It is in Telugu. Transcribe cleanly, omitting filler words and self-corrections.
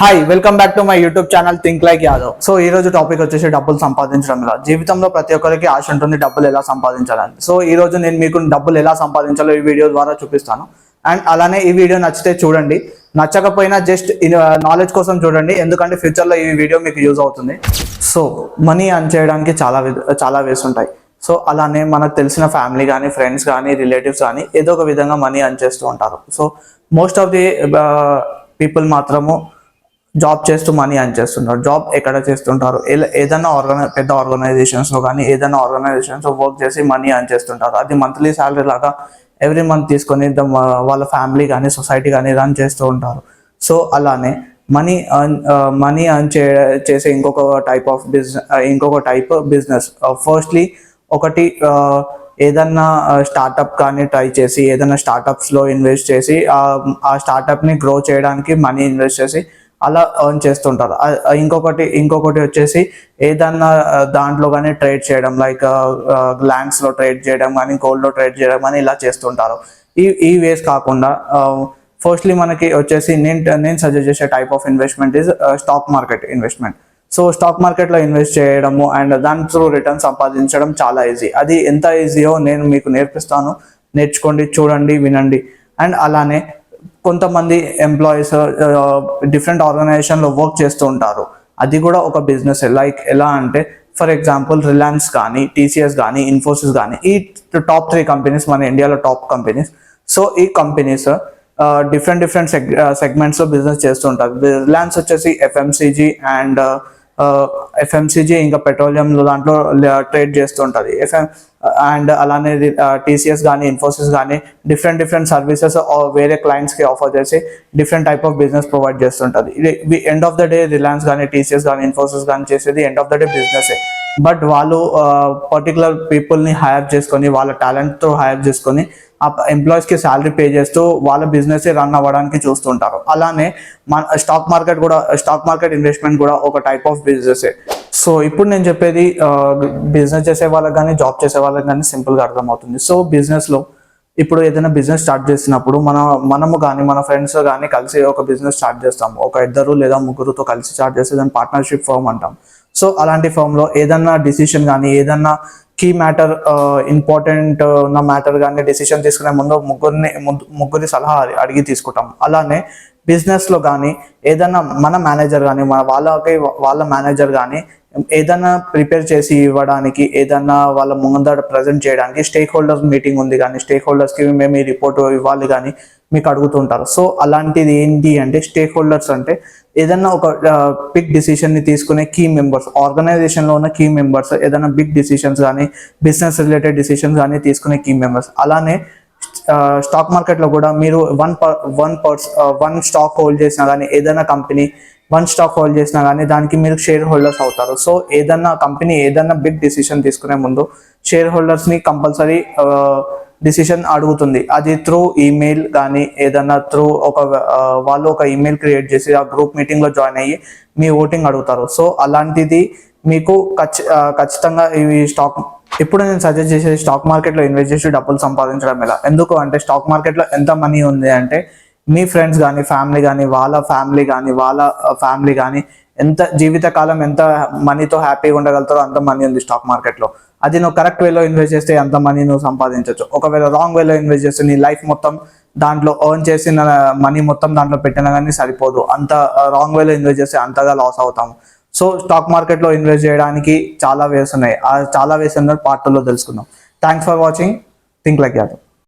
Hi welcome back to my YouTube channel think like Yadav. So ఈ రోజు టాపిక్ వచ్చేసి డబ్బులు సంపాదించడం ఎలా. జీవితంలో ప్రతి ఒక్కరికి ఆశ ఉంటుంది డబ్బులు ఎలా సంపాదించాలని. సో ఈ రోజు నేను మీకు డబ్బులు ఎలా సంపాదించాలో ఈ వీడియో ద్వారా చూపిస్తాను. అండ్ అలానే ఈ వీడియో నచ్చితే చూడండి, నచ్చకపోయినా జస్ట్ నాలెడ్జ్ కోసం చూడండి, ఎందుకంటే ఫ్యూచర్లో ఈ వీడియో మీకు యూజ్ అవుతుంది. సో మనీ అర్న్ చేయడానికి చాలా వేస్ ఉంటాయి. సో అలానే మనకు తెలిసిన ఫ్యామిలీ కానీ ఫ్రెండ్స్ కానీ రిలేటివ్స్ కానీ ఏదో ఒక విధంగా మనీ అర్న్ చేస్తూ ఉంటారు. So most of the people మాత్రము జాబ్ చేస్తూ మనీ అర్న్ చేస్తుంటారు. జాబ్ ఎక్కడ చేస్తుంటారు, ఏదైనా పెద్ద ఆర్గనైజేషన్స్లో కానీ ఏదైనా ఆర్గనైజేషన్స్లో వర్క్ చేసి మనీ అర్న్ చేస్తుంటారు. అది మంత్లీ శాలరీ లాగా ఎవ్రీ మంత్ తీసుకొని వాళ్ళ ఫ్యామిలీ కానీ సొసైటీ కానీ రన్ చేస్తూ ఉంటారు. సో అలానే మనీ అర్న్ చేసే ఇంకొక టైప్ బిజినెస్. ఫస్ట్లీ ఒకటి ఏదన్నా స్టార్టప్ కానీ ట్రై చేసి ఏదైనా స్టార్టప్స్లో ఇన్వెస్ట్ చేసి ఆ స్టార్టప్ని గ్రో చేయడానికి మనీ ఇన్వెస్ట్ చేసి అలా ఎర్న్ చేస్తుంటారు. ఇంకొకటి వచ్చేసి ఏదన్నా దాంట్లో కానీ ట్రేడ్ చేయడం, లైక్ ల్యాండ్స్లో ట్రేడ్ చేయడం కానీ గోల్డ్లో ట్రేడ్ చేయడం కానీ ఇలా చేస్తుంటారు. ఈ వేస్ కాకుండా ఫస్ట్లీ మనకి వచ్చేసి నేను సజెస్ట్ చేసే type of investment is stock market investment. So stock మార్కెట్లో ఇన్వెస్ట్ చేయడము అండ్ దాని త్రూ రిటర్న్ సంపాదించడం చాలా ఈజీ. అది ఎంత ఈజీయో నేను మీకు నేర్పిస్తాను, నేర్చుకోండి, చూడండి, వినండి. అండ్ అలానే కొంతమంది ఎంప్లాయీస్ డిఫరెంట్ ఆర్గనైజేషన్లో వర్క్ చేస్తూ ఉంటారు. అది కూడా ఒక బిజినెస్. లైక్ ఎలా అంటే ఫర్ ఎగ్జాంపుల్ రిలయన్స్ కానీ టీసీఎస్ కానీ ఇన్ఫోసిస్ కానీ ఈ టాప్ 3 కంపెనీస్ మన ఇండియాలో టాప్ కంపెనీస్. సో ఈ కంపెనీస్ డిఫరెంట్ సెగ్మెంట్స్లో బిజినెస్ చేస్తూ ఉంటారు. రిలయన్స్ వచ్చేసి ఎఫ్ఎంసీజీ ఇంకా పెట్రోలియంలో దాంట్లో ట్రేడ్ చేస్తూ ఉంటుంది. అండ్ అలానే టీసీఎస్ కానీ ఇన్ఫోసిస్ కానీ డిఫరెంట్ సర్వీసెస్ వేరే క్లయింట్స్కి ఆఫర్ చేసి different type of business provide చేస్తుంటుంది. ఇది end of the day Reliance కానీ టీసీఎస్ కానీ ఇన్ఫోసిస్ కానీ చేసేది ఎండ్ ఆఫ్ ద డే బిజినెసే. బట్ వాళ్ళు పర్టికులర్ పీపుల్ని హైర్ చేసుకొని వాళ్ళ టాలెంట్తో హైర్ చేసుకొని ఆ ఎంప్లాయీస్కి శాలరీ పే చేస్తూ వాళ్ళ బిజినెస్ రన్ అవ్వడానికి చూస్తుంటారు. అలానే స్టాక్ మార్కెట్ ఇన్వెస్ట్మెంట్ కూడా ఒక టైప్ ఆఫ్ బిజినెసే. సో ఇప్పుడు నేను చెప్పేది బిజినెస్ చేసే వాళ్ళకి కానీ జాబ్ చేసే వాళ్ళకి కానీ సింపుల్గా అర్థమవుతుంది. సో బిజినెస్లో ఇప్పుడు ఏదైనా బిజినెస్ స్టార్ట్ చేసినప్పుడు మనము కానీ మన ఫ్రెండ్స్ కానీ కలిసి ఒక బిజినెస్ స్టార్ట్ చేస్తాము. ఒక 2 లేదా 3తో కలిసి స్టార్ట్ చేస్తే దాన్ని పార్ట్నర్షిప్ ఫర్మ్ అంటాం. సో అలాంటి ఫర్మ్లో ఏదన్నా డిసిషన్ కానీ ఏదన్నా కీ మ్యాటర్ ఇంపార్టెంట్ ఉన్న మ్యాటర్ కానీ డెసిషన్ తీసుకునే ముందు ముగ్గురి సలహా అడిగి తీసుకుంటాం. అలానే బిజినెస్లో కానీ ఏదైనా మన మేనేజర్ కానీ వాళ్ళ మేనేజర్ కానీ ఏదైనా ప్రిపేర్ చేసి ఇవ్వడానికి ఏదన్నా వాళ్ళ ముందర ప్రజెంట్ చేయడానికి స్టేక్ హోల్డర్స్ మీటింగ్ ఉంది కానీ స్టేక్ హోల్డర్స్కి మేము ఈ రిపోర్ట్ ఇవ్వాలి కానీ మీకు అడుగుతుంటారు. సో అలాంటిది ఏంటి అంటే స్టేక్ హోల్డర్స్ అంటే ఏదైనా ఒక బిగ్ డిసిషన్ని తీసుకునే కీ మెంబర్స్, ఆర్గనైజేషన్లో ఉన్న కీ మెంబర్స్, ఏదైనా బిగ్ డిసిషన్స్ కానీ బిజినెస్ రిలేటెడ్ డిసిషన్స్ కానీ తీసుకునే కీ మెంబర్స్. అలానే స్టాక్ మార్కెట్లో కూడా మీరు వన్ స్టాక్ హోల్డ్ చేసినా కానీ ఏదైనా కంపెనీ 1 స్టాక్ హోల్డ్ చేసినా కానీ దానికి మీరు షేర్ హోల్డర్స్ అవుతారు. సో ఏదన్నా కంపెనీ ఏదన్నా బిగ్ డిసిషన్ తీసుకునే ముందు షేర్ హోల్డర్స్ని కంపల్సరీ డిసిషన్ అడుగుతుంది. అది త్రూ ఈమెయిల్ కానీ ఏదన్నా త్రూ వాళ్ళు ఒక ఈమెయిల్ క్రియేట్ చేసి ఆ గ్రూప్ మీటింగ్లో జాయిన్ అయ్యి మీ ఓటింగ్ అడుగుతారు. సో అలాంటిది మీకు ఖచ్చితంగా ఇప్పుడు నేను సజెస్ట్ చేసేది స్టాక్ మార్కెట్లో ఇన్వెస్ట్ చేసి డబ్బులు సంపాదించడం ఎలా. ఎందుకు అంటే స్టాక్ మార్కెట్లో ఎంత మనీ ఉంది అంటే మీ ఫ్రెండ్స్ కానీ వాళ్ళ ఫ్యామిలీ కానీ ఎంత జీవితకాలం ఎంత మనీతో హ్యాపీగా ఉండగలుగుతారో అంత మనీ ఉంది స్టాక్ మార్కెట్లో. అది నువ్వు కరెక్ట్ వేలో ఇన్వెస్ట్ చేస్తే అంత మనీ నువ్వు సంపాదించవచ్చు. ఒకవేళ రాంగ్ వేలో ఇన్వెస్ట్ చేస్తే నీ లైఫ్ మొత్తం దాంట్లో ఎర్న్ చేసిన మనీ మొత్తం దాంట్లో పెట్టినా కానీ సరిపోదు. అంత రాంగ్ వేలో ఇన్వెస్ట్ చేస్తే అంతగా లాస్ అవుతాము. సో స్టాక్ మార్కెట్లో ఇన్వెస్ట్ చేయడానికి చాలా వేస్ ఉన్నాయి. ఆ చాలా వేస్ ఉన్నాయి పార్ట్ 2లో తెలుసుకుందాం. Thanks for watching think like Yadav.